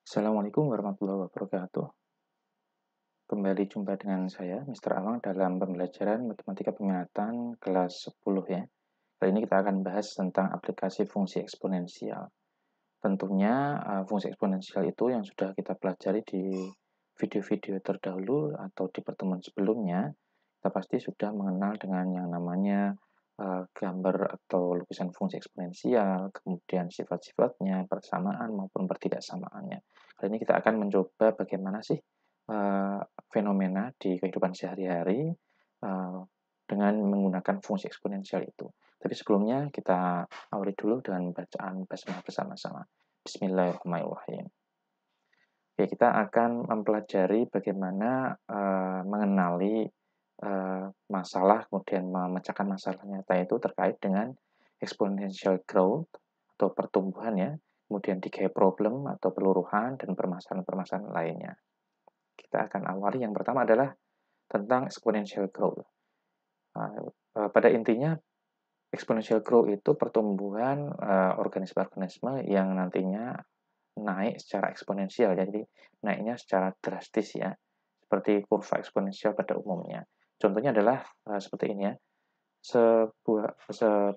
Assalamualaikum warahmatullahi wabarakatuh. Kembali jumpa dengan saya, Mr. Awang, dalam pembelajaran Matematika Peminatan kelas 10 ya. Kali ini kita akan bahas tentang aplikasi fungsi eksponensial. Tentunya fungsi eksponensial itu yang sudah kita pelajari di video-video terdahulu atau di pertemuan sebelumnya, kita pasti sudah mengenal dengan yang namanya gambar atau lukisan fungsi eksponensial, kemudian sifat-sifatnya, persamaan maupun pertidaksamaannya. Kali ini kita akan mencoba bagaimana sih fenomena di kehidupan sehari-hari dengan menggunakan fungsi eksponensial itu. Tapi sebelumnya kita awali dulu dengan bacaan basmalah bersama-sama. Bismillahirrahmanirrahim. Oke, kita akan mempelajari bagaimana mengenali masalah, kemudian memecahkan masalah nyata itu terkait dengan exponential growth atau pertumbuhan ya, kemudian decay problem atau peluruhan dan permasalahan-permasalahan lainnya. Kita akan awali yang pertama adalah tentang exponential growth. Pada intinya exponential growth itu pertumbuhan organisme-organisme yang nantinya naik secara eksponensial, jadi naiknya secara drastis ya, seperti kurva eksponensial pada umumnya. Contohnya adalah seperti ini ya, sebuah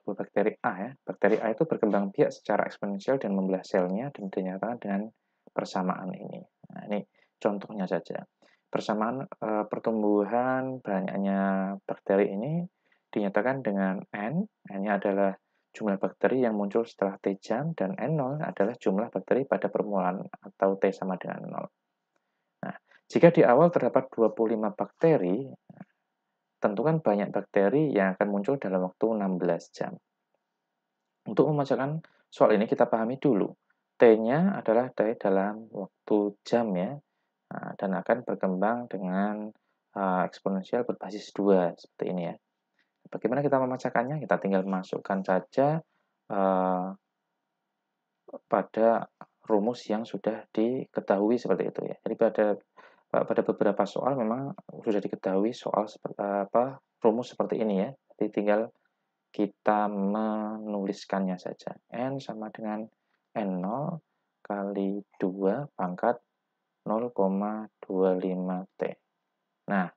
bakteri A ya, bakteri A itu berkembang biak secara eksponensial dan membelah selnya dan dinyatakan dengan persamaan ini. Nah, ini contohnya saja. Persamaan pertumbuhan banyaknya bakteri ini dinyatakan dengan N. N-nya adalah jumlah bakteri yang muncul setelah T jam, dan N0 adalah jumlah bakteri pada permulaan atau T sama dengan 0. Nah, jika di awal terdapat 25 bakteri, tentukan banyak bakteri yang akan muncul dalam waktu 16 jam. Untuk memecahkan soal ini kita pahami dulu. T-nya adalah T dalam waktu jam ya, dan akan berkembang dengan eksponensial berbasis 2, seperti ini ya. Bagaimana kita memecahkannya? Kita tinggal masukkan saja pada rumus yang sudah diketahui seperti itu ya. Jadi pada beberapa soal memang sudah diketahui soal rumus seperti ini ya. Jadi tinggal kita menuliskannya saja. N sama dengan N0 kali 2 pangkat 0,25T. Nah,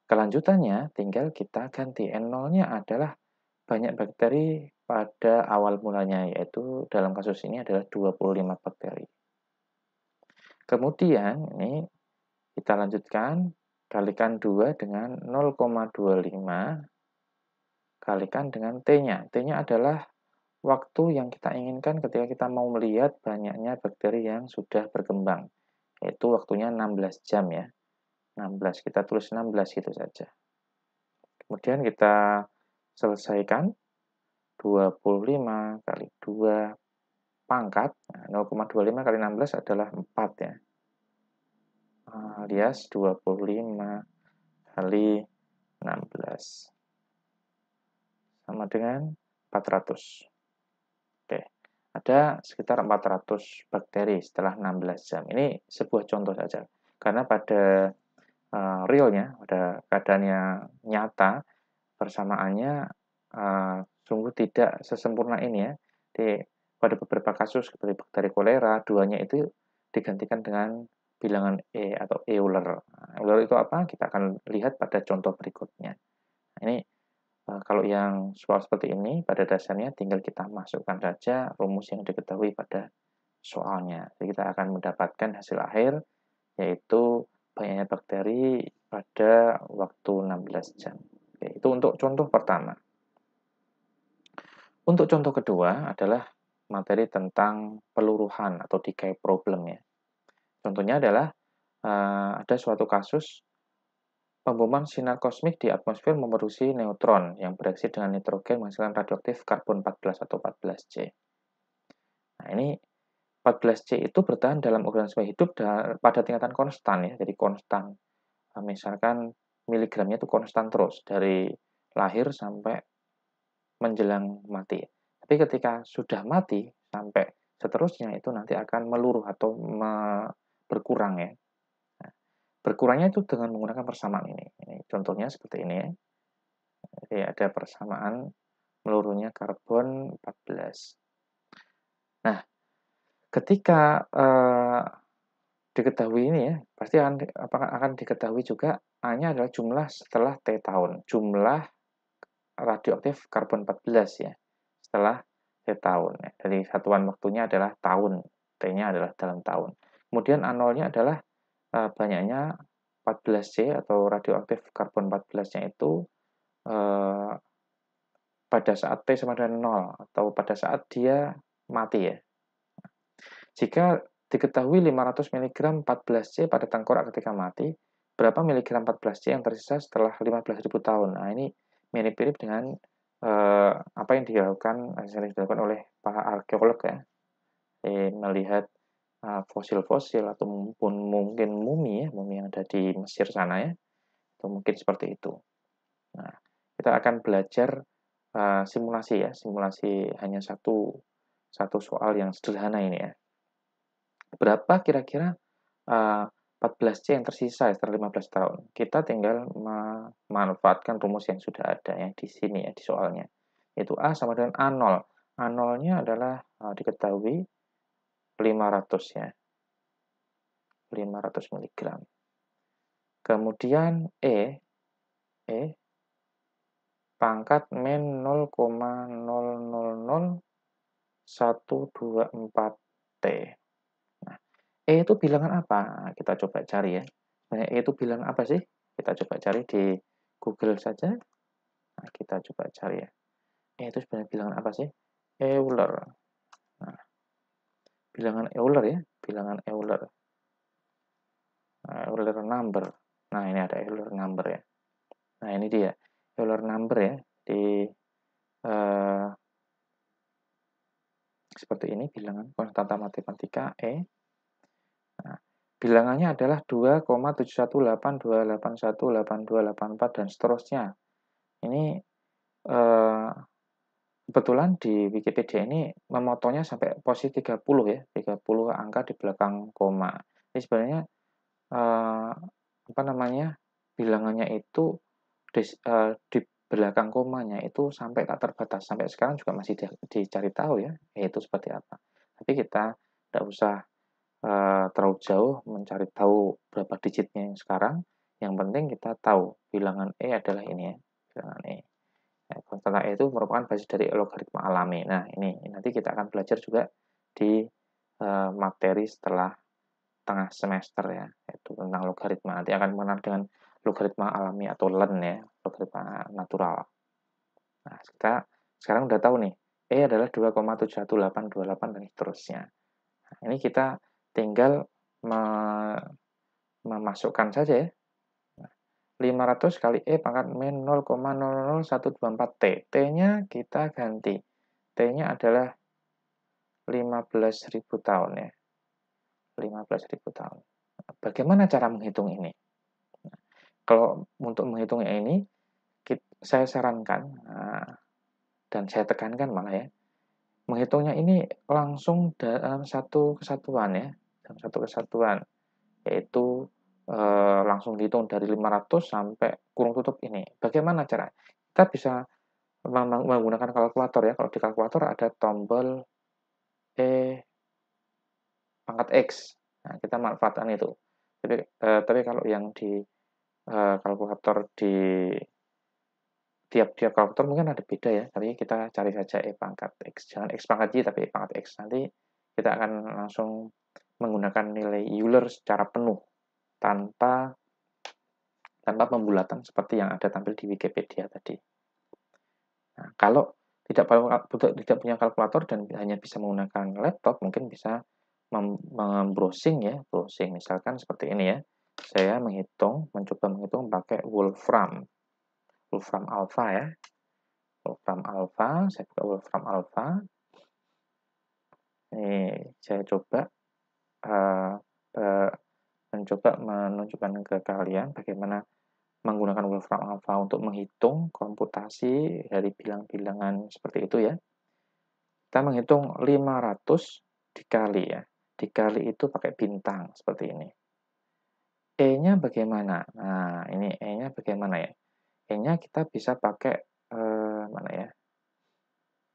kelanjutannya tinggal kita ganti. N0-nya adalah banyak bakteri pada awal mulanya, yaitu dalam kasus ini adalah 25 bakteri. Kemudian ini kita lanjutkan, kalikan 2 dengan 0,25, kalikan dengan T-nya. T-nya adalah waktu yang kita inginkan ketika kita mau melihat banyaknya bakteri yang sudah berkembang, yaitu waktunya 16 jam ya. 16, kita tulis 16 gitu saja. Kemudian kita selesaikan, 25 kali 2 pangkat, 0,25 kali 16 adalah 4 ya. Alias 25 kali 16 sama dengan 400. Oke, ada sekitar 400 bakteri setelah 16 jam. Ini sebuah contoh saja. Karena pada realnya, pada keadaannya nyata, persamaannya sungguh tidak sesempurna ini ya. Pada beberapa kasus seperti bakteri kolera, duanya itu digantikan dengan bilangan E atau Euler. Euler itu apa? Kita akan lihat pada contoh berikutnya. Ini kalau yang soal seperti ini, pada dasarnya tinggal kita masukkan saja rumus yang diketahui pada soalnya. Jadi kita akan mendapatkan hasil akhir, yaitu banyaknya bakteri pada waktu 16 jam. Oke, itu untuk contoh pertama. Untuk contoh kedua adalah materi tentang peluruhan atau decay problem ya. Contohnya adalah ada suatu kasus pemboman sinar kosmik di atmosfer memproduksi neutron yang bereaksi dengan nitrogen menghasilkan radioaktif karbon 14 atau 14C. Nah, ini 14C itu bertahan dalam organisme hidup pada tingkatan konstan ya, jadi konstan. Misalkan miligramnya itu konstan terus dari lahir sampai menjelang mati. Tapi ketika sudah mati sampai seterusnya itu nanti akan meluruh atau berkurang ya. Nah, berkurangnya itu dengan menggunakan persamaan ini. Ini contohnya seperti ini ya. Jadi ada persamaan meluruhnya karbon 14. Nah, ketika diketahui ini ya, pasti akan diketahui juga A-nya adalah jumlah setelah T tahun, jumlah radioaktif karbon 14 ya, setelah T tahun. Ya. Jadi satuan waktunya adalah tahun, T-nya adalah dalam tahun. Kemudian A0-nya adalah banyaknya 14C atau radioaktif karbon 14-nya itu pada saat T sama dengan 0 atau pada saat dia mati ya. Jika diketahui 500 mg 14C pada tengkorak ketika mati, berapa miligram 14C yang tersisa setelah 15.000 tahun? Nah, ini mirip-mirip dengan apa yang dilakukan oleh para arkeolog ya, melihat fosil-fosil atau mungkin mumi ya, mumi yang ada di Mesir sana ya, atau mungkin seperti itu. Nah, kita akan belajar simulasi ya, simulasi hanya satu soal yang sederhana ini ya. Berapa kira-kira 14C yang tersisa setelah 15 tahun? Kita tinggal memanfaatkan rumus yang sudah ada ya di sini ya di soalnya. Yaitu A sama dengan A0. A0-nya adalah diketahui 500 ya. 500 mg. Kemudian E pangkat min 0,000124T. Nah, E itu bilangan apa? Nah, kita coba cari ya. Sebenarnya E itu bilangan apa sih? Kita coba cari di Google saja. Nah, kita coba cari ya. E itu sebenarnya bilangan apa sih? Euler. Nah, bilangan Euler ya. Bilangan Euler. Nah, Euler number. Nah, ini ada Euler number ya. Nah, ini dia. Euler number ya. Di seperti ini bilangan konstanta matematika E. Nah, bilangannya adalah 2,71828818284 dan seterusnya. Ini kebetulan di Wikipedia ini memotongnya sampai posisi 30 ya, 30 angka di belakang koma. Ini sebenarnya bilangannya itu di belakang komanya itu sampai tak terbatas. Sampai sekarang juga masih dicari tahu ya, yaitu seperti apa. Tapi kita tidak usah terlalu jauh mencari tahu berapa digitnya yang sekarang. Yang penting kita tahu bilangan E adalah ini ya, bilangan E. Konstanta E itu merupakan basis dari logaritma alami. Nah, ini nanti kita akan belajar juga di materi setelah tengah semester ya, yaitu tentang logaritma. Nanti akan mengenal dengan logaritma alami atau LEN ya, logaritma natural. Nah, kita sekarang udah tahu nih, E adalah 2,71828 dan seterusnya. Nah, ini kita tinggal memasukkan saja ya. 500 kali E pangkat min 0,00124T. T-nya kita ganti. T-nya adalah 15.000 tahun ya. 15.000 tahun. Bagaimana cara menghitung ini? Kalau untuk menghitungnya ini, saya sarankan, dan saya tekankan malah ya, menghitungnya ini langsung dalam satu kesatuan ya, dalam satu kesatuan, yaitu langsung dihitung dari 500 sampai kurung tutup ini. Bagaimana cara? Kita bisa menggunakan kalkulator ya. Kalau di kalkulator ada tombol E pangkat X. Nah, kita manfaatkan itu. Tapi kalau yang di kalkulator di tiap-tiap kalkulator mungkin ada beda ya. Tapi kita cari saja E pangkat X. Jangan X pangkat Y, tapi E pangkat X. Nanti kita akan langsung menggunakan nilai Euler secara penuh tanpa pembulatan seperti yang ada tampil di Wikipedia tadi. Nah, kalau tidak punya kalkulator dan hanya bisa menggunakan laptop, mungkin bisa membrowsing ya, browsing misalkan seperti ini ya. Saya mencoba menghitung pakai Wolfram alpha ya. Wolfram alpha, saya buka Wolfram alpha. Ini saya coba mencoba menunjukkan ke kalian bagaimana menggunakan Wolfram alpha untuk menghitung komputasi dari bilang-bilangan seperti itu ya. Kita menghitung 500 dikali ya. Dikali itu pakai bintang seperti ini. E-nya bagaimana? Nah, ini E-nya bagaimana ya? E-nya kita bisa pakai mana ya?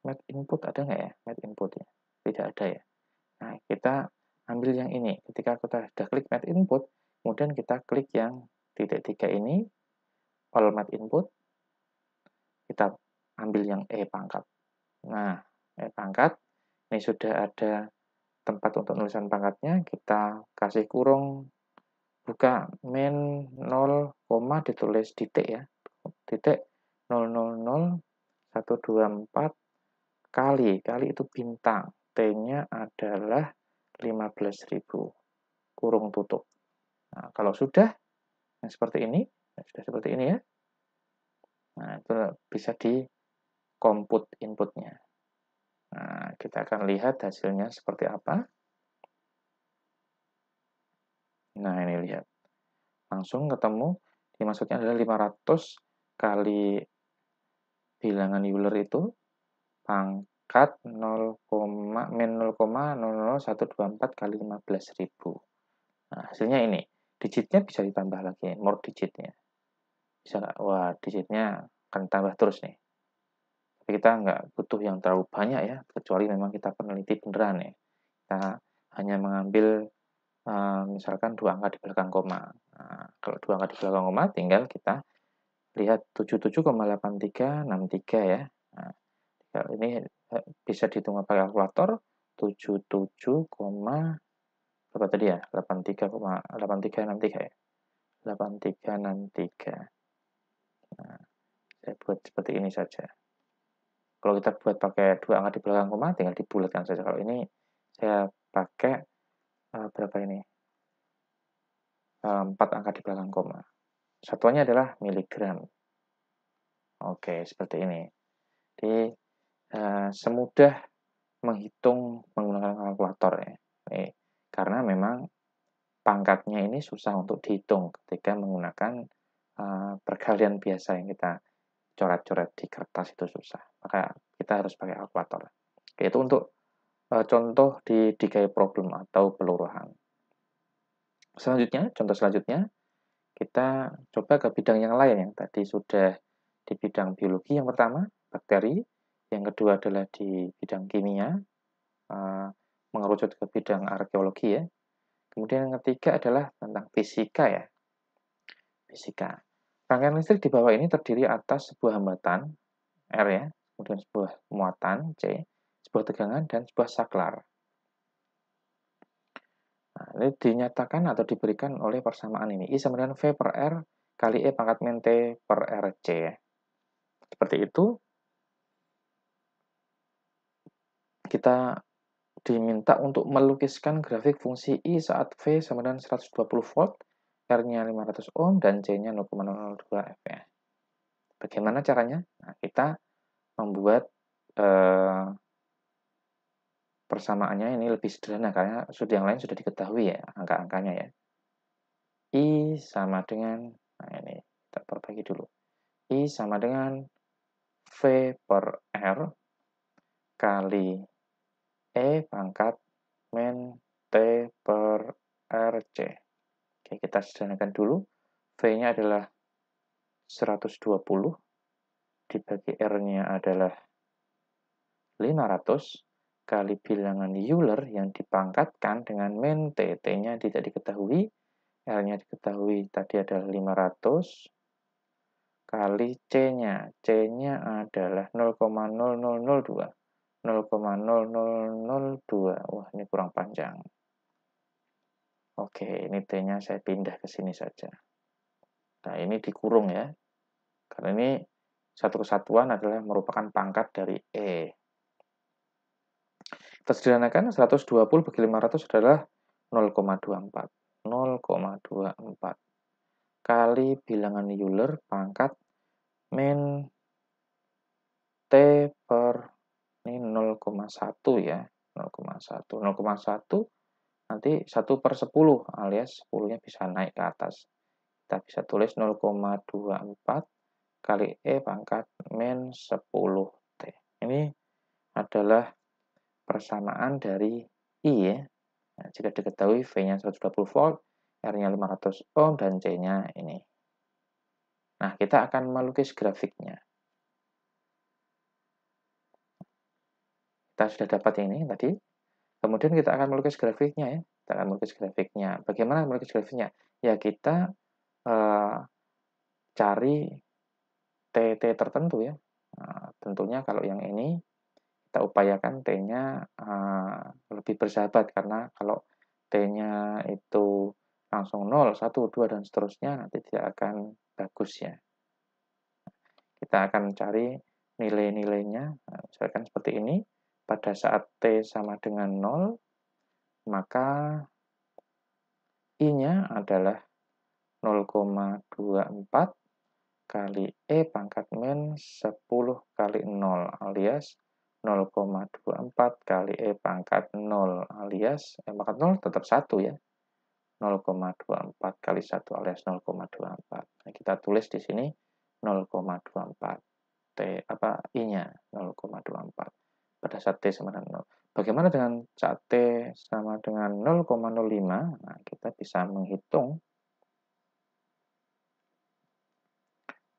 Math input ada nggak ya? Math input ya? Tidak ada ya. Nah, kita ambil yang ini. Ketika kita sudah klik Math Input, kemudian kita klik yang titik 3 ini, All Math Input, kita ambil yang E pangkat. Nah, E pangkat, ini sudah ada tempat untuk tulisan pangkatnya, kita kasih kurung, buka min 0, ditulis titik ya, titik 000 124 kali itu bintang, T-nya adalah 15.000, kurung tutup. Nah, kalau sudah yang seperti ini, sudah seperti ini ya, nah itu bisa di compute inputnya. Nah, kita akan lihat hasilnya seperti apa. Nah, ini lihat. Langsung ketemu, maksudnya adalah 500 kali bilangan Euler itu pangkat 0, min 0,00124 kali 15.000. Nah, hasilnya ini. Digitnya bisa ditambah lagi, more digitnya. Bisa nggak? Wah, digitnya akan tambah terus nih. Tapi kita nggak butuh yang terlalu banyak ya, kecuali memang kita peneliti beneran ya. Kita hanya mengambil misalkan 2 angka di belakang koma. Nah, kalau 2 angka di belakang koma, tinggal kita lihat 77,8363 ya. Nah, ini bisa dihitung pakai kalkulator, 77, berapa tadi ya? 83,8363 ya. 8363. Nah, saya buat seperti ini saja. Kalau kita buat pakai 2 angka di belakang koma, tinggal dibulatkan saja. Kalau ini saya pakai berapa ini? 4 angka di belakang koma. Satuannya adalah miligram. Oke, seperti ini. Jadi, semudah menghitung menggunakan kalkulator ya. Karena memang pangkatnya ini susah untuk dihitung ketika menggunakan perkalian biasa yang kita coret-coret di kertas itu susah. Maka kita harus pakai kalkulator. Itu untuk contoh di DKI problem atau peluruhan. Selanjutnya, contoh selanjutnya, kita coba ke bidang yang lain yang tadi sudah di bidang biologi yang pertama, bakteri, yang kedua adalah di bidang kimia, mengerucut ke bidang arkeologi ya. Kemudian yang ketiga adalah tentang fisika ya. Fisika. Rangkaian listrik di bawah ini terdiri atas sebuah hambatan, R ya, kemudian sebuah muatan, C, sebuah tegangan, dan sebuah saklar. Nah, ini dinyatakan atau diberikan oleh persamaan ini. I sama dengan V per R kali E pangkat min T per RC ya. Seperti itu, kita diminta untuk melukiskan grafik fungsi I saat V sama dengan 120 volt, R-nya 500 ohm, dan C-nya 0,002 F ya. Bagaimana caranya? Nah, kita membuat persamaannya ini lebih sederhana, karena yang lain sudah diketahui ya, angka-angkanya ya. I sama dengan, nah ini, kita perbagi dulu. I sama dengan V per R kali E pangkat min T per RC. Oke, kita sederhanakan dulu. V-nya adalah 120, dibagi R-nya adalah 500, kali bilangan Euler yang dipangkatkan dengan min T. T-nya tidak diketahui, R-nya diketahui tadi adalah 500, kali C-nya. C-nya adalah 0,0002. 0,0002. Wah, ini kurang panjang. Oke, ini T-nya saya pindah ke sini saja. Nah, ini dikurung ya. Karena ini satu kesatuan adalah merupakan pangkat dari E. Kita sederhanakan, 120 bagi 500 adalah 0,24. 0,24. Kali bilangan Euler pangkat min T per ini 0,1 ya. 0,1. 0,1 nanti 1 per 10 alias 10-nya bisa naik ke atas. Kita bisa tulis 0,24 kali E pangkat min 10T. Ini adalah persamaan dari I ya. Nah, jika diketahui V-nya 120 volt, R-nya 500 ohm, dan C-nya ini. Nah, kita akan melukis grafiknya. Kita sudah dapat ini tadi. Kemudian kita akan melukis grafiknya ya. Kita akan melukis grafiknya. Bagaimana melukis grafiknya? Ya kita cari T tertentu ya. Nah, tentunya kalau yang ini kita upayakan T-nya lebih bersahabat, karena kalau T-nya itu langsung 0, 1, 2, dan seterusnya nanti tidak akan bagus ya. Kita akan cari nilai-nilainya, nah, misalkan seperti ini. Pada saat T sama dengan 0, maka I-nya adalah 0,24 kali E pangkat min 10 kali 0, alias 0,24 kali E pangkat 0, alias E pangkat 0 tetap 1 ya. 0,24 kali 1 alias 0,24. Nah, kita tulis di sini 0,24. I-nya 0,24 pada saat T sama dengan 0. Bagaimana dengan saat T sama dengan 0,05? Nah, kita bisa menghitung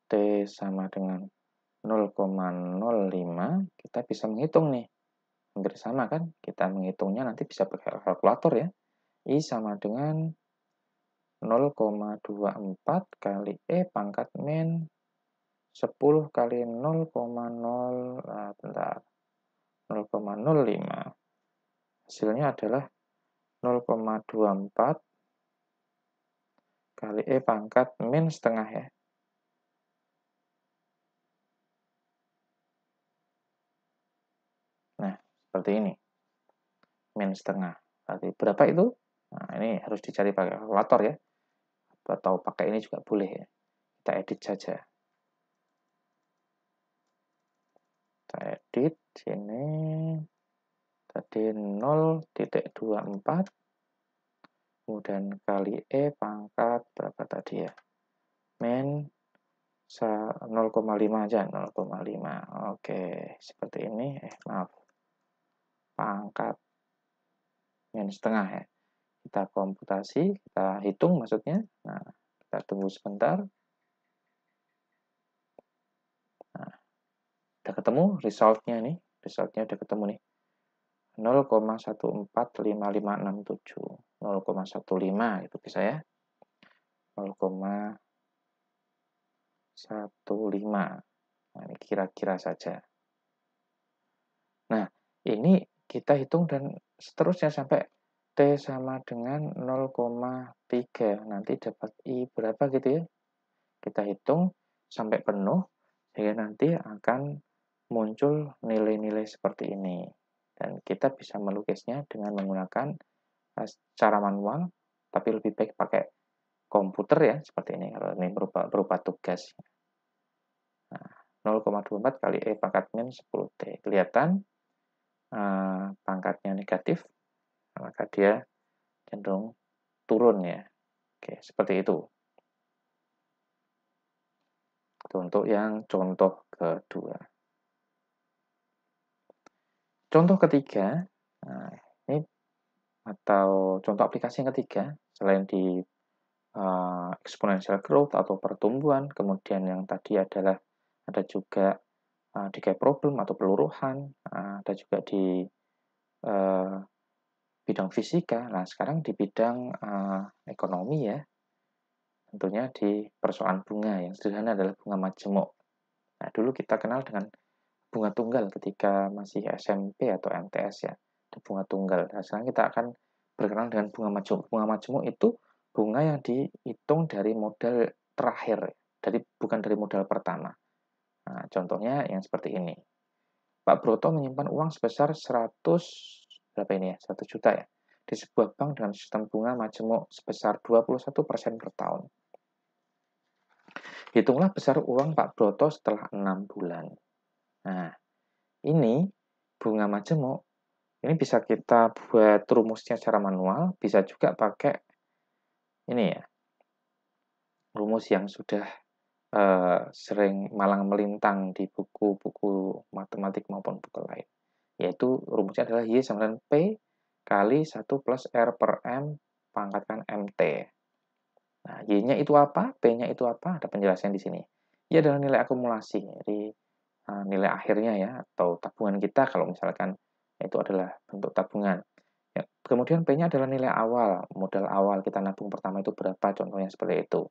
T sama dengan 0,05, kita bisa menghitung nih. Hampir sama kan? Kita menghitungnya nanti bisa pakai kalkulator ya. I sama dengan 0,24 kali E pangkat min 10 kali 0,0, bentar, 0,05. Hasilnya adalah 0,24 kali E pangkat min setengah ya. Nah, seperti ini. Min setengah. Berarti berapa itu? Nah, ini harus dicari pakai kalkulator ya. Atau pakai ini juga boleh ya. Kita edit saja. Kita edit sini. Tadi 0,24. Kemudian kali E pangkat berapa tadi ya? Min 0,5 aja, 0,5. Oke, seperti ini. Maaf. Pangkat min setengah ya. Kita komputasi, kita hitung maksudnya. Nah, kita tunggu sebentar. Nah, udah ketemu resultnya nih. Resultnya udah ketemu nih. 0,145567. 0,15 itu bisa ya. 0,15. Nah, ini kira-kira saja. Nah, ini kita hitung dan seterusnya sampai T sama dengan 0,3. Nanti dapat I berapa gitu ya. Kita hitung sampai penuh, sehingga nanti akan muncul nilai-nilai seperti ini. Dan kita bisa melukisnya dengan menggunakan cara manual, tapi lebih baik pakai komputer ya, seperti ini. Kalau ini berupa tugas. Nah, 0,24 kali E pangkat min 10T. Kelihatan pangkatnya negatif, maka dia cenderung turun ya. Oke, seperti itu. Untuk yang contoh kedua. Contoh ketiga, nah, ini atau contoh aplikasi yang ketiga, selain di exponential growth atau pertumbuhan, kemudian yang tadi adalah ada juga decay problem atau peluruhan, ada juga di bidang fisika. Nah, sekarang di bidang ekonomi ya, tentunya di persoalan bunga. Yang sederhana adalah bunga majemuk. Nah, dulu kita kenal dengan bunga tunggal ketika masih SMP atau MTS ya, ada bunga tunggal. Nah, sekarang kita akan berkenalan dengan bunga majemuk. Bunga majemuk itu bunga yang dihitung dari modal terakhir, bukan dari modal pertama. Nah, contohnya yang seperti ini. Pak Broto menyimpan uang sebesar 100, berapa ini ya? 100 juta ya, di sebuah bank dengan sistem bunga majemuk sebesar 21% per tahun. Hitunglah besar uang Pak Broto setelah 6 bulan. Nah, ini bunga majemuk. Ini bisa kita buat rumusnya secara manual, bisa juga pakai ini ya, rumus yang sudah sering malang melintang di buku-buku matematik maupun buku lain. Yaitu rumusnya adalah Y sama dengan P kali 1 plus R per M pangkatkan MT. Nah, Y-nya itu apa? P-nya itu apa? Ada penjelasan di sini. Y adalah nilai akumulasi, jadi nilai akhirnya ya, atau tabungan kita kalau misalkan itu adalah bentuk tabungan. Ya, kemudian P-nya adalah nilai awal, modal awal kita nabung pertama itu berapa, contohnya seperti itu.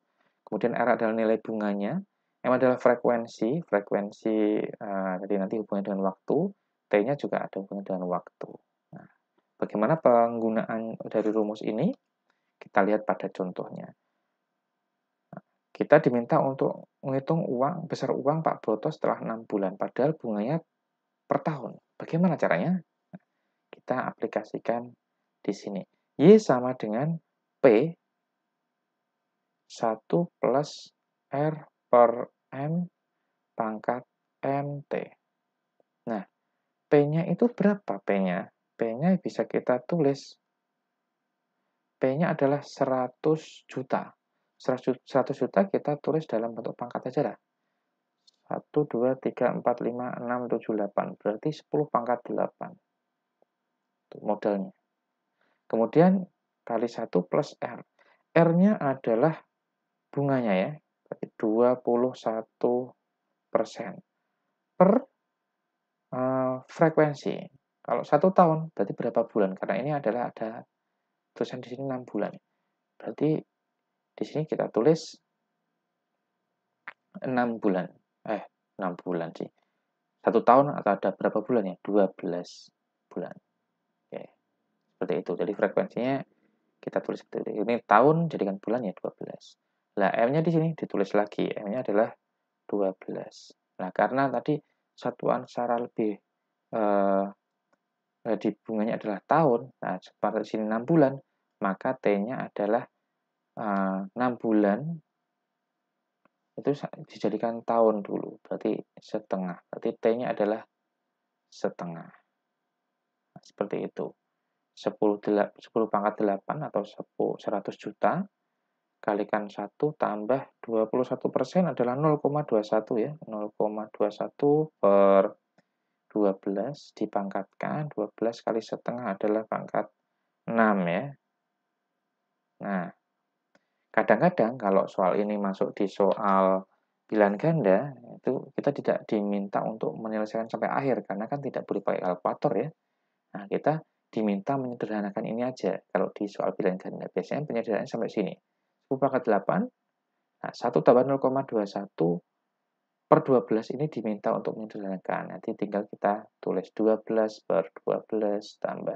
Kemudian R adalah nilai bunganya, M adalah frekuensi, jadi nanti hubungannya dengan waktu, T-nya juga ada hubungan dengan waktu. Nah, bagaimana penggunaan dari rumus ini? Kita lihat pada contohnya. Kita diminta untuk menghitung besar uang Pak Broto setelah 6 bulan, padahal bunganya per tahun. Bagaimana caranya? Kita aplikasikan di sini. Y sama dengan P 1 plus R per M pangkat MT. Nah, P-nya itu berapa P-nya? P-nya bisa kita tulis. P-nya adalah 100 juta. 100 juta kita tulis dalam bentuk pangkat aja lah. 1, 2, 3, 4, 5, 6, 7, 8. Berarti 10 pangkat 8. Itu modalnya. Kemudian kali 1 plus R. R-nya adalah bunganya ya. Berarti 21% per frekuensi. Kalau 1 tahun berarti berapa bulan? Karena ini adalah ada tulisan di sini 6 bulan. Berarti di sini kita tulis 6 bulan. 6 bulan sih. 1 tahun atau ada berapa bulan ya? 12 bulan. Oke. Seperti itu. Jadi frekuensinya kita tulis seperti itu. Ini tahun jadikan bulan ya 12. Nah, M-nya di sini ditulis lagi. M-nya adalah 12. Nah, karena tadi satuan secara lebih di bunganya adalah tahun, nah seperti sini 6 bulan, maka T-nya adalah 6 bulan itu dijadikan tahun dulu, berarti setengah. Berarti T-nya adalah setengah. Nah, seperti itu. 10 pangkat 8 atau 100 juta kalikan 1 tambah 21% adalah 0,21 ya. 0,21 per 12 dipangkatkan, 12 kali setengah adalah pangkat 6 ya. Nah, kadang-kadang kalau soal ini masuk di soal bilangan ganda, itu kita tidak diminta untuk menyelesaikan sampai akhir, karena kan tidak boleh pakai kalkulator ya. Nah, kita diminta menyederhanakan ini aja kalau di soal bilangan ganda. Biasanya penyederhanaannya sampai sini. 10 pangkat 8, nah 1 tambah 0,21 per 12 ini diminta untuk menyederhanakan. Nanti tinggal kita tulis 12 per 12 tambah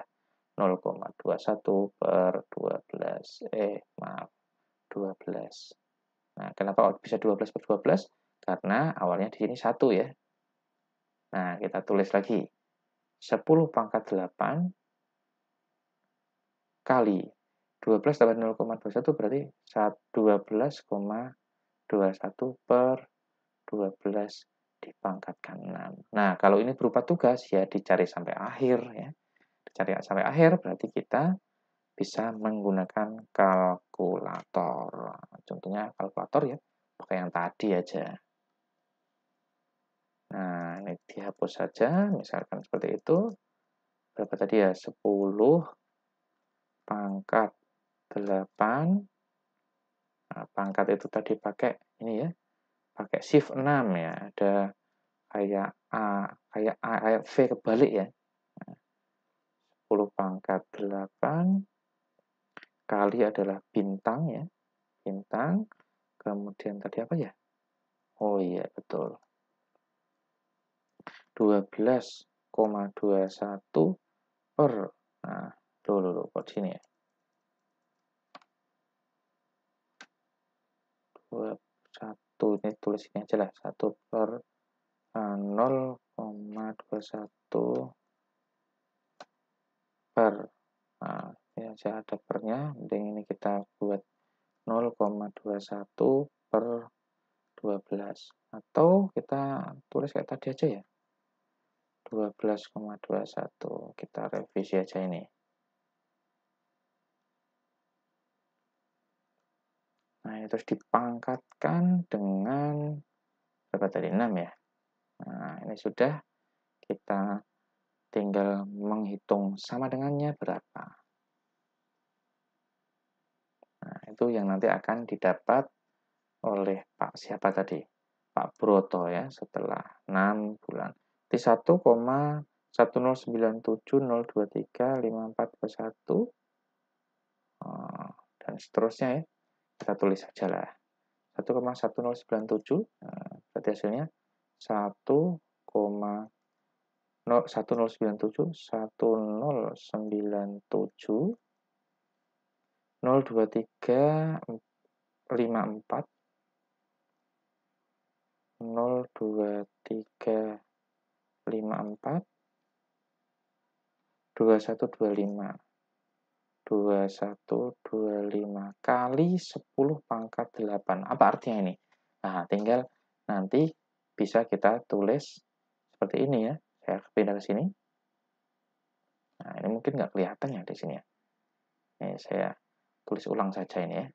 0,21 per 12. Maaf. 12. Nah, kenapa bisa 12 per 12? Karena awalnya di sini 1 ya. Nah, kita tulis lagi. 10 pangkat 8 kali 12 tambah 0,21 berarti 12,21 per 12 dipangkatkan 6. Nah, kalau ini berupa tugas ya dicari sampai akhir ya. Dicari sampai akhir berarti kita bisa menggunakan kalkulator. Contohnya kalkulator ya, pakai yang tadi aja. Nah, ini dihapus saja, misalkan seperti itu. Berapa tadi ya? 10 pangkat 8. Nah, pangkat itu tadi pakai ini ya, pakai shift 6 ya. Ada kayak kayak V kebalik ya. 10 pangkat 8 kali adalah bintang ya. Bintang. Kemudian tadi apa ya? Oh iya, betul. 12,21 per, nah, dulu kok sini ya. 21, ini tulis ini aja lah. 1 per 0,21 per, nah, ini aja ada pernya, mending ini kita buat 0,21 per 12. Atau kita tulis kayak tadi aja ya. 12,21. Kita revisi aja ini. Nah, ini terus dipangkatkan dengan berapa tadi? 6 ya. Nah, ini sudah, kita tinggal menghitung sama dengannya berapa. Nah, itu yang nanti akan didapat oleh Pak siapa tadi? Pak Broto ya, setelah 6 bulan. Di 1,1 1097.023.5421 dan seterusnya ya. Kita tulis saja lah. 1,1097, berarti hasilnya 2125 kali 10 pangkat 8. Apa artinya ini? Nah, tinggal nanti bisa kita tulis seperti ini ya. Saya pindah ke sini. Nah, ini mungkin nggak kelihatan ya di sini ya. Ini saya tulis ulang saja ini ya.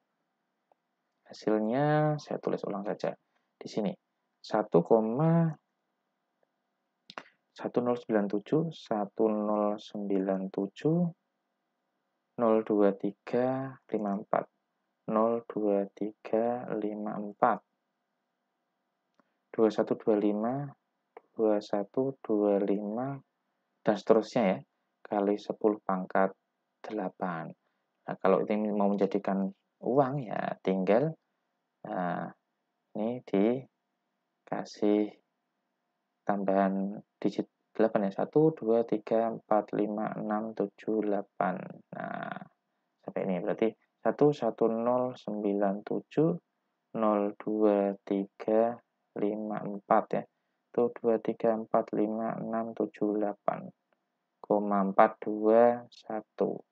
Hasilnya saya tulis ulang saja. Di sini 1,1097.1097.02354 02354 2125 2125 dan seterusnya ya, kali 10 pangkat 8. Nah, kalau ini mau menjadikan uang ya tinggal ini dikasih tambahan digit 8 ya. 1, 2, 3, 4, 5, 6, 7, 8. Nah, sampai ini berarti 1,1097.02354 ya. Itu 2, 3, 4, 5, 6, 7, 8. 421.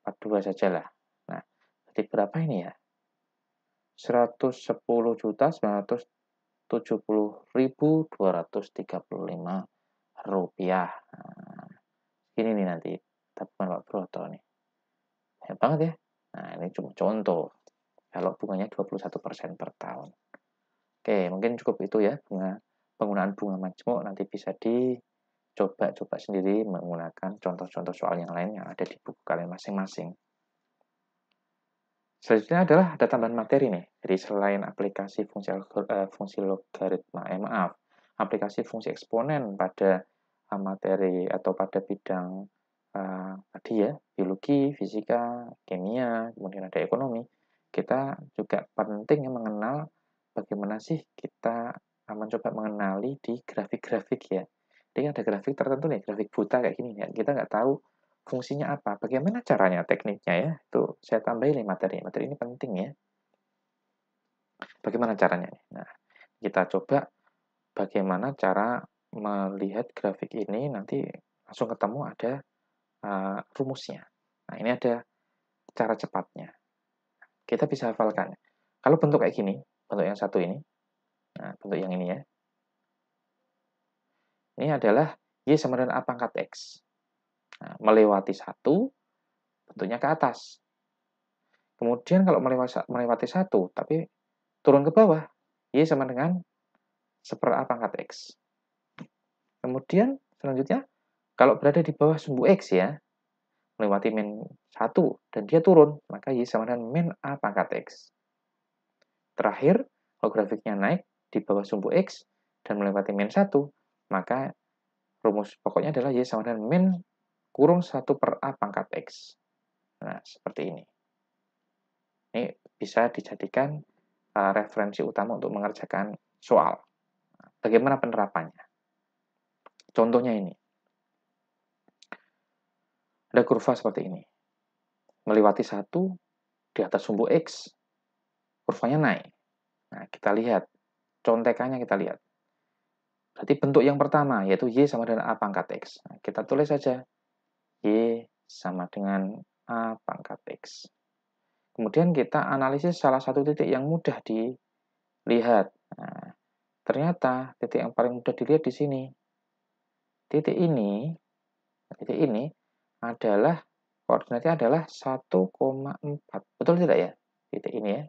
42 sajalah. Nah, berarti berapa ini ya? 110.970.235 rupiah. Nah, ini nih nanti tabungan Pak Broto nih. Hebat banget ya. Nah, ini cuma contoh. Kalau bunganya 21% per tahun. Oke, mungkin cukup itu ya penggunaan bunga majmuk. Nanti bisa dicoba sendiri menggunakan contoh-contoh soal yang lain yang ada di buku kalian masing-masing. Selanjutnya adalah ada tambahan materi nih. Jadi selain aplikasi fungsi logaritma, aplikasi fungsi eksponen pada materi atau pada bidang tadi ya, biologi, fisika, kimia, kemudian ada ekonomi. Kita juga penting mengenal bagaimana sih kita mencoba mengenali di grafik-grafik ya. Jadi ada grafik tertentu nih, grafik buta kayak gini ya. Kita nggak tahu fungsinya apa, bagaimana caranya, tekniknya ya. Itu saya tambahin nih materi. Materi ini penting ya. Bagaimana caranya? Nah, kita coba bagaimana cara melihat grafik ini, nanti langsung ketemu ada rumusnya. Nah, ini ada cara cepatnya. Kita bisa hafalkan. Kalau bentuk kayak gini, bentuk yang satu ini, nah, bentuk yang ini ya. Ini adalah Y sama dengan A pangkat X. Nah, melewati 1, bentuknya ke atas. Kemudian kalau melewati 1, tapi turun ke bawah, Y sama dengan 1/A pangkat X. Kemudian selanjutnya, kalau berada di bawah sumbu X ya, melewati min 1, dan dia turun, maka Y sama dengan min A pangkat X. Terakhir, kalau grafiknya naik di bawah sumbu X, dan melewati min 1, maka rumus pokoknya adalah Y sama dengan min kurung 1/A pangkat X. Nah, seperti ini. Ini bisa dijadikan referensi utama untuk mengerjakan soal. Bagaimana penerapannya? Contohnya ini. Ada kurva seperti ini. Melewati 1 di atas sumbu X, kurvanya naik. Nah, kita lihat. Contekannya kita lihat. Berarti bentuk yang pertama, yaitu Y sama dengan A pangkat X. Nah, kita tulis saja. Y sama dengan A pangkat X. Kemudian kita analisis salah satu titik yang mudah dilihat. Nah, ternyata titik yang paling mudah dilihat di sini. Titik ini adalah koordinatnya adalah 1,4. Betul tidak ya? Titik ini ya.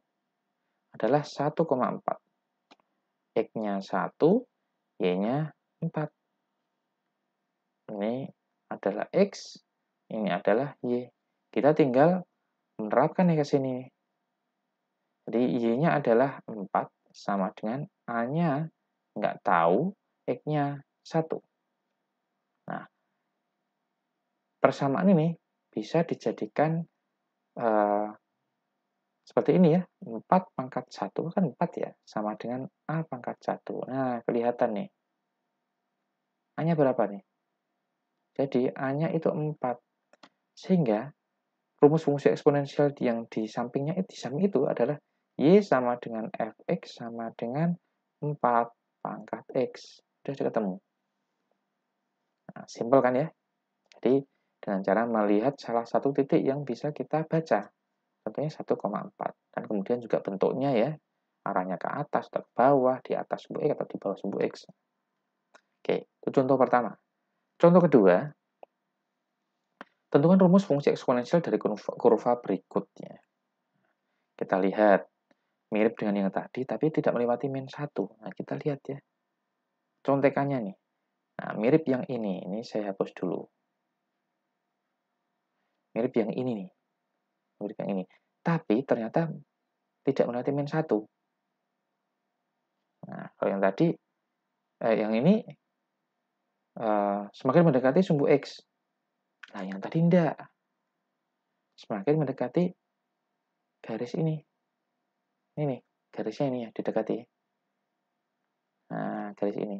Adalah 1,4. X-nya 1, Y-nya 4. Ini adalah X, ini adalah Y. Kita tinggal menerapkan ke sini. Jadi Y-nya adalah 4 sama dengan A-nya nggak tahu, X-nya 1. Nah, persamaan ini bisa dijadikan seperti ini ya, 4 pangkat 1 kan 4 ya, sama dengan A pangkat 1. Nah, kelihatan nih. A-nya berapa nih? Jadi A-nya itu 4. Sehingga rumus fungsi eksponensial yang di samping itu adalah Y sama dengan Fx sama dengan 4 pangkat X. Sudah ketemu. Nah, simpel kan ya? Jadi, dengan cara melihat salah satu titik yang bisa kita baca. Contohnya 1,4. Dan kemudian juga bentuknya ya, arahnya ke atas atau ke bawah, di atas sumbu X atau di bawah sumbu X. Oke, itu contoh pertama. Contoh kedua, tentukan rumus fungsi eksponensial dari kurva berikutnya. Kita lihat, mirip dengan yang tadi, tapi tidak melewati min 1. Nah, kita lihat ya, contekannya nih. Nah, mirip yang ini saya hapus dulu. Mirip yang ini nih, mirip yang ini. Tapi ternyata tidak melewati min 1. Nah, kalau yang tadi, yang ini semakin mendekati sumbu X. Nah, yang tadi enggak. Semakin mendekati garis ini. Ini nih, garisnya ini ya, didekati. Nah, garis ini.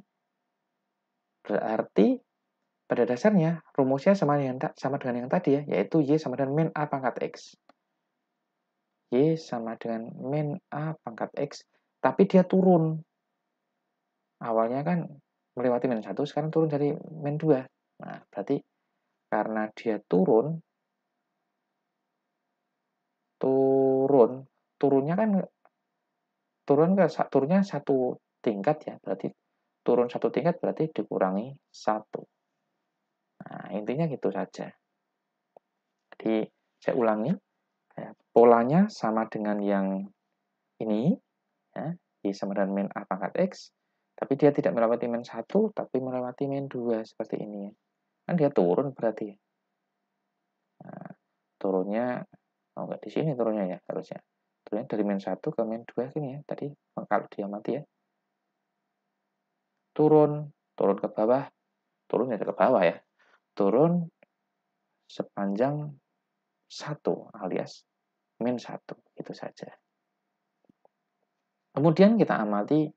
Berarti pada dasarnya rumusnya sama dengan yang tadi ya, yaitu Y sama dengan min A pangkat X. Y sama dengan min A pangkat X, tapi dia turun. Awalnya kan melewati min 1, sekarang turun dari min 2. Nah, berarti karena dia turunnya kan turunnya satu tingkat ya, berarti turun satu tingkat berarti dikurangi 1. Nah, intinya gitu saja. Jadi, saya ulangi, ya, polanya sama dengan yang ini, ya, Y sama dengan min A pangkat X, tapi dia tidak melewati min 1, tapi melewati min 2, seperti ini. Kan dia turun berarti. Nah, turunnya, enggak di sini turunnya ya, harusnya. Turunnya dari min 1 ke min 2 gini ya, tadi kalau diamati ya. Turun ke bawah, turun ya ke bawah ya. Turun sepanjang 1 alias min 1, itu saja. Kemudian kita amati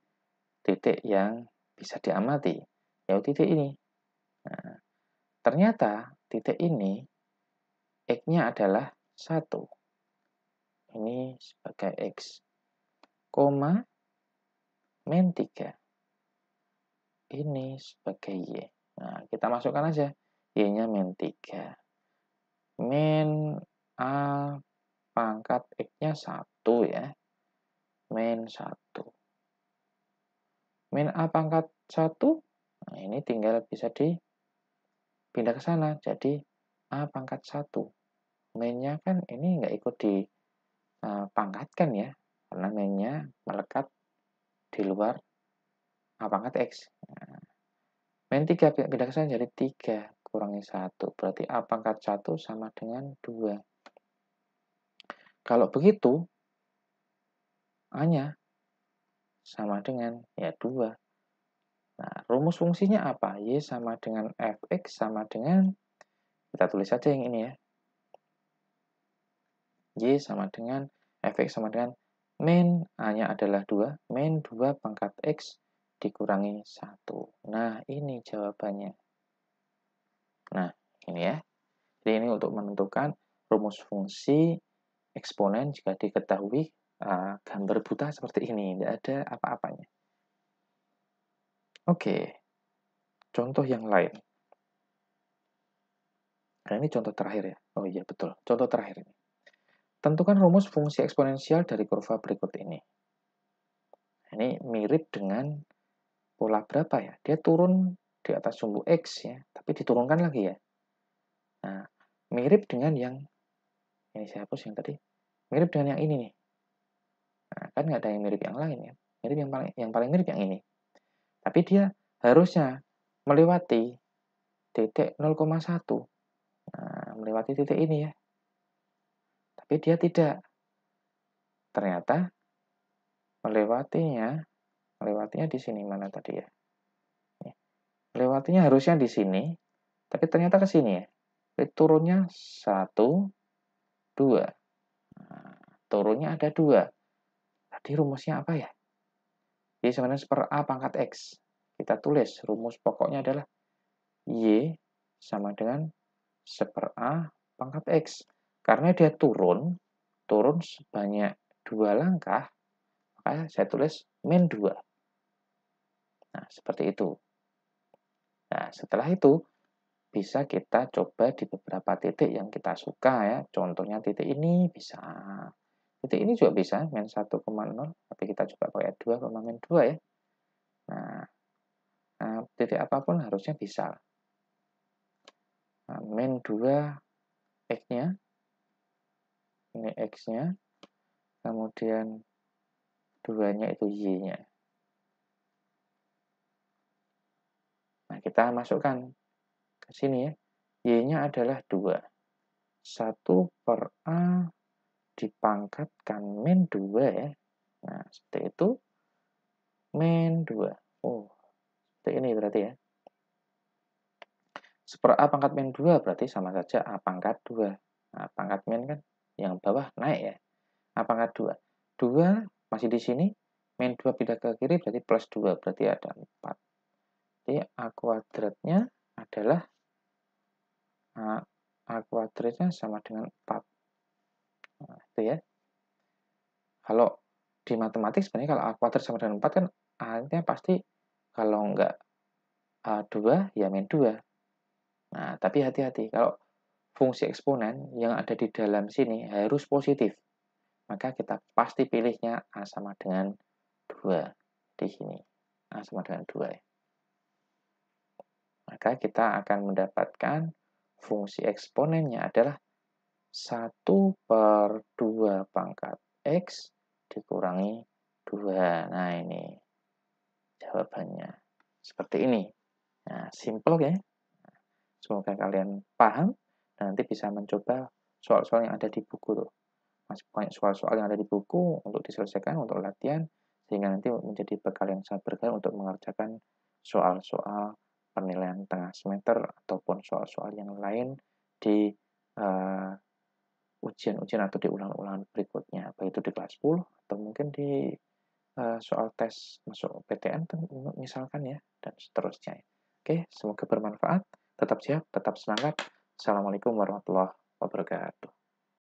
titik yang bisa diamati, yaitu titik ini. Nah, ternyata titik ini X-nya adalah 1. Ini sebagai X, koma, min 3. Ini sebagai Y. Nah, kita masukkan aja. Y-nya min 3. Min A pangkat X-nya 1 ya. Min 1. Min A pangkat 1, nah ini tinggal bisa dipindah ke sana. Jadi A pangkat 1. Min-nya kan ini nggak ikut dipangkatkan ya. Karena min-nya melekat di luar A pangkat X. Nah, min 3 pindah ke sana jadi 3 kurangi 1. Berarti A pangkat 1 sama dengan 2. Kalau begitu, A-nya sama dengan ya 2. Nah, rumus fungsinya apa? Y sama dengan Fx sama dengan, kita tulis saja yang ini ya. Y sama dengan Fx sama dengan min A-nya adalah 2, min 2 pangkat X dikurangi 1. Nah, ini jawabannya. Nah, ini ya. Jadi ini untuk menentukan rumus fungsi eksponen jika diketahui gambar buta seperti ini, tidak ada apa-apanya. Oke, contoh yang lain. Nah, ini contoh terakhir ya. Oh iya, betul. Contoh terakhir ini. Tentukan rumus fungsi eksponensial dari kurva berikut ini. Ini mirip dengan pola berapa ya? Dia turun di atas sumbu X ya, tapi diturunkan lagi ya. Nah, mirip dengan yang, ini saya hapus yang tadi. Mirip dengan yang ini nih. Nah, kan nggak ada yang mirip yang lain ya. Mirip yang paling mirip yang ini. Tapi dia harusnya melewati titik 0,1. Nah, melewati titik ini ya. Tapi dia tidak. Ternyata melewatinya di sini mana tadi ya. Melewatinya harusnya di sini, tapi ternyata ke sini ya. turunnya 1, 2. Nah, turunnya ada 2. Tadi rumusnya apa ya? Y sama dengan 1/A pangkat X. Kita tulis rumus pokoknya adalah Y sama dengan 1/A pangkat X. Karena dia turun sebanyak 2 langkah, maka saya tulis min 2. Nah, seperti itu. Nah, setelah itu, bisa kita coba di beberapa titik yang kita suka ya. Contohnya titik ini bisa. Titik ini juga bisa, min 1,0. Tapi kita coba pakai 2, min 2 ya. Nah, titik apapun harusnya bisa. Nah, min 2 X-nya. Ini X-nya. Kemudian 2-nya itu Y-nya. Nah, kita masukkan ke sini ya. Y-nya adalah 2. 1/A dipangkatkan min 2 ya. Nah, seperti itu. Min 2. Oh, seperti ini berarti ya. 1/A pangkat min 2 berarti sama saja A pangkat 2. Nah, pangkat min kan yang bawah naik ya. A pangkat 2. 2 masih di sini. Min 2 pindah ke kiri berarti plus 2. Berarti ada 4. Jadi A kuadratnya adalah A kuadratnya sama dengan 4. Nah, itu ya. Kalau di matematik sebenarnya kalau A kuadrat sama dengan 4 kan A-nya pasti kalau enggak A2 ya min 2. Nah, tapi hati-hati kalau fungsi eksponen yang ada di dalam sini harus positif. Maka kita pasti pilihnya A sama dengan 2 di sini. A sama dengan 2 ya. Maka kita akan mendapatkan fungsi eksponennya adalah 1/2 pangkat X dikurangi 2. Nah, ini jawabannya. Seperti ini. Nah, simple ya. Semoga kalian paham dan nanti bisa mencoba soal-soal yang ada di buku tuh. Masih banyak soal-soal yang ada di buku untuk diselesaikan, untuk latihan, sehingga nanti menjadi bekal yang sangat berguna untuk mengerjakan soal-soal penilaian tengah semester ataupun soal-soal yang lain di ujian-ujian atau di ulangan-ulangan berikutnya, baik itu di kelas 10 atau mungkin di soal tes masuk PTN misalkan ya, dan seterusnya. Oke, semoga bermanfaat. Tetap siap, tetap semangat. Assalamualaikum warahmatullahi wabarakatuh.